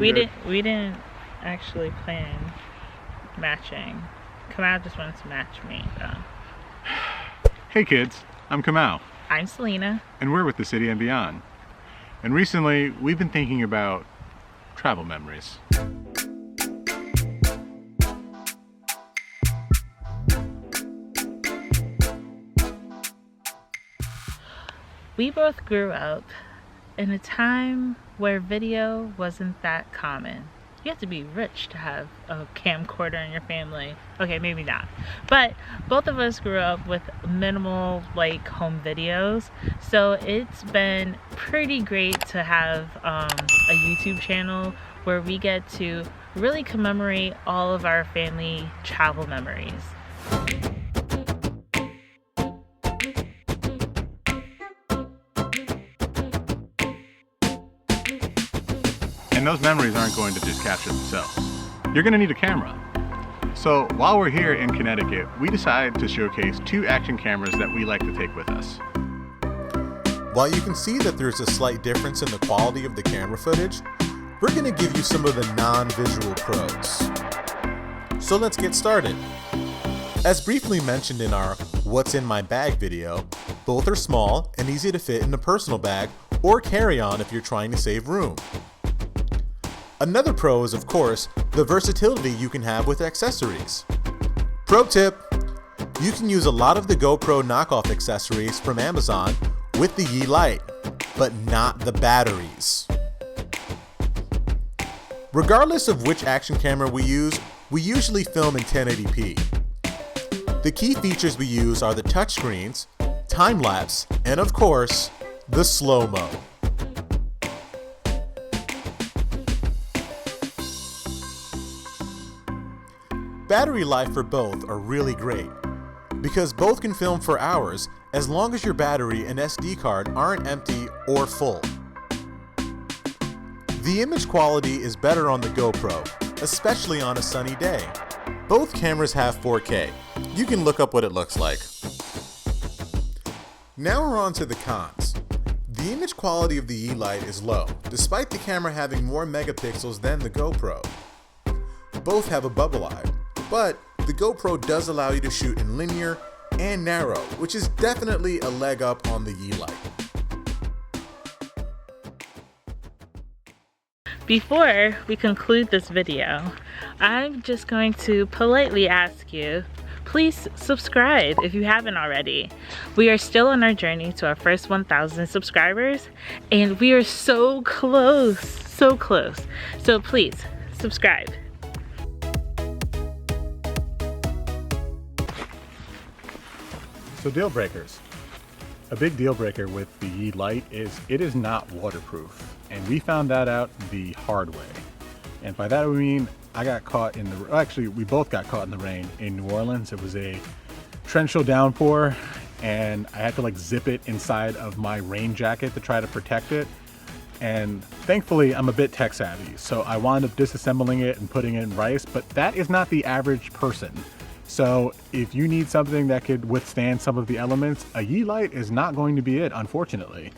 We didn't actually plan matching. Kamau just wanted to match me though. Hey kids, I'm Kamau. I'm Selena. And we're with The City and Beyond. And recently, we've been thinking about travel memories. We both grew up in a time where video wasn't that common. You have to be rich to have a camcorder in your family. Okay, maybe not. But both of us grew up with minimal like home videos. So it's been pretty great to have a YouTube channel where we get to really commemorate all of our family travel memories. And those memories aren't going to just capture themselves. You're going to need a camera. So while we're here in Connecticut, we decided to showcase 2 action cameras that we like to take with us. While you can see that there's a slight difference in the quality of the camera footage, we're going to give you some of the non-visual pros. So let's get started. As briefly mentioned in our What's in My Bag video, both are small and easy to fit in a personal bag or carry-on if you're trying to save room. Another pro is, of course, the versatility you can have with accessories. Pro tip: you can use a lot of the GoPro knockoff accessories from Amazon with the Lite, but not the batteries. Regardless of which action camera we use, we usually film in 1080p. The key features we use are the touchscreens, time-lapse, and of course, the slow-mo. Battery life for both are really great, because both can film for hours as long as your battery and SD card aren't empty or full. The image quality is better on the GoPro, especially on a sunny day. Both cameras have 4K. You can look up what it looks like. Now we're on to the cons. The image quality of the Lite is low, despite the camera having more megapixels than the GoPro. Both have a bubble eye, but the GoPro does allow you to shoot in linear and narrow, which is definitely a leg up on the Lite. Before we conclude this video, I'm just going to politely ask you, please subscribe if you haven't already. We are still on our journey to our first 1,000 subscribers, and we are so close, so close. So please, subscribe. So deal breakers. A big deal breaker with the Lite is it is not waterproof. And we found that out the hard way. And by that we mean I got caught in the, actually we both got caught in the rain in New Orleans. It was a torrential downpour and I had to like zip it inside of my rain jacket to try to protect it. And thankfully I'm a bit tech savvy, so I wound up disassembling it and putting it in rice, but that is not the average person. So if you need something that could withstand some of the elements, a Lite is not going to be it, unfortunately.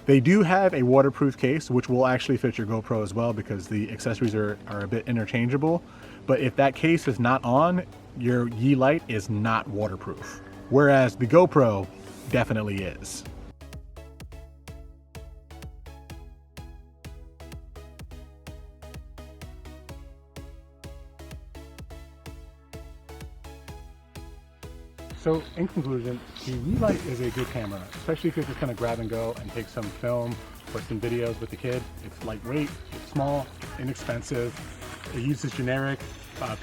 They do have a waterproof case, which will actually fit your GoPro as well because the accessories are a bit interchangeable. But if that case is not on, your Lite is not waterproof. Whereas the GoPro definitely is. So in conclusion, the Lite is a good camera, especially if you're just gonna grab and go and take some film or some videos with the kid. It's lightweight, it's small, it's inexpensive. It uses generic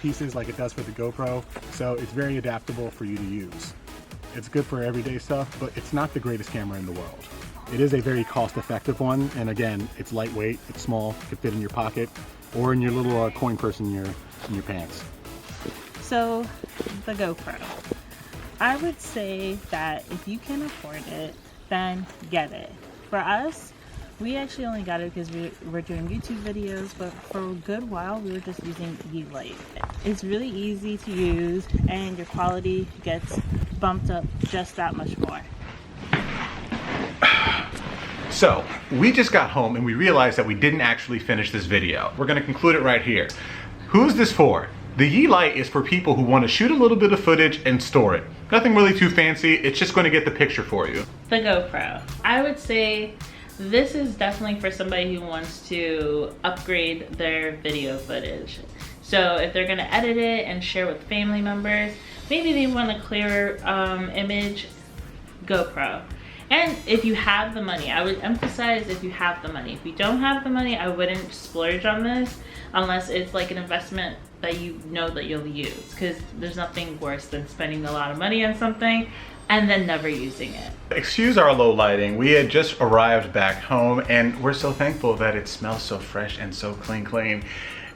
pieces like it does for the GoPro, so it's very adaptable for you to use. It's good for everyday stuff, but it's not the greatest camera in the world. It is a very cost-effective one, and again, it's lightweight, it's small, it can fit in your pocket or in your little coin purse in your pants. So, the GoPro. I would say that if you can afford it, then get it. For us, we actually only got it because we were doing YouTube videos, but for a good while we were just using Lite. It's really easy to use and your quality gets bumped up just that much more. So, we just got home and we realized that we didn't actually finish this video. We're gonna conclude it right here. Who's this for? The Yi Lite is for people who want to shoot a little bit of footage and store it. Nothing really too fancy, it's just going to get the picture for you. The GoPro. I would say this is definitely for somebody who wants to upgrade their video footage. So if they're gonna edit it and share with family members, maybe they want a clearer image, GoPro. And if you have the money, I would emphasize if you have the money. If you don't have the money, I wouldn't splurge on this unless it's like an investment that you know that you'll use, because there's nothing worse than spending a lot of money on something and then never using it. Excuse our low lighting. We had just arrived back home and we're so thankful that it smells so fresh and so clean.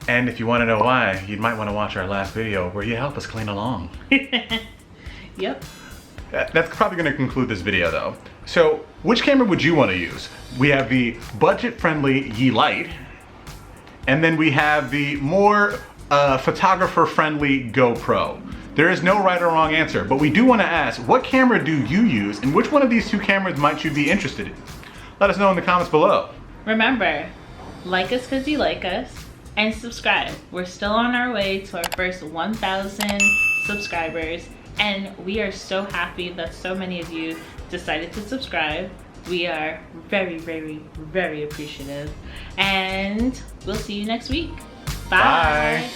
And if you want to know why, you might want to watch our last video where you help us clean along. Yep. That's probably going to conclude this video though. So which camera would you want to use? We have the budget-friendly Yi Lite, and then we have the more photographer-friendly GoPro. There is no right or wrong answer, but we do want to ask, what camera do you use and which one of these two cameras might you be interested in? Let us know in the comments below. Remember, like us because you like us, and subscribe. We're still on our way to our first 1,000 subscribers, and we are so happy that so many of you decided to subscribe. We are very, very, very appreciative, and we'll see you next week. Bye. Bye.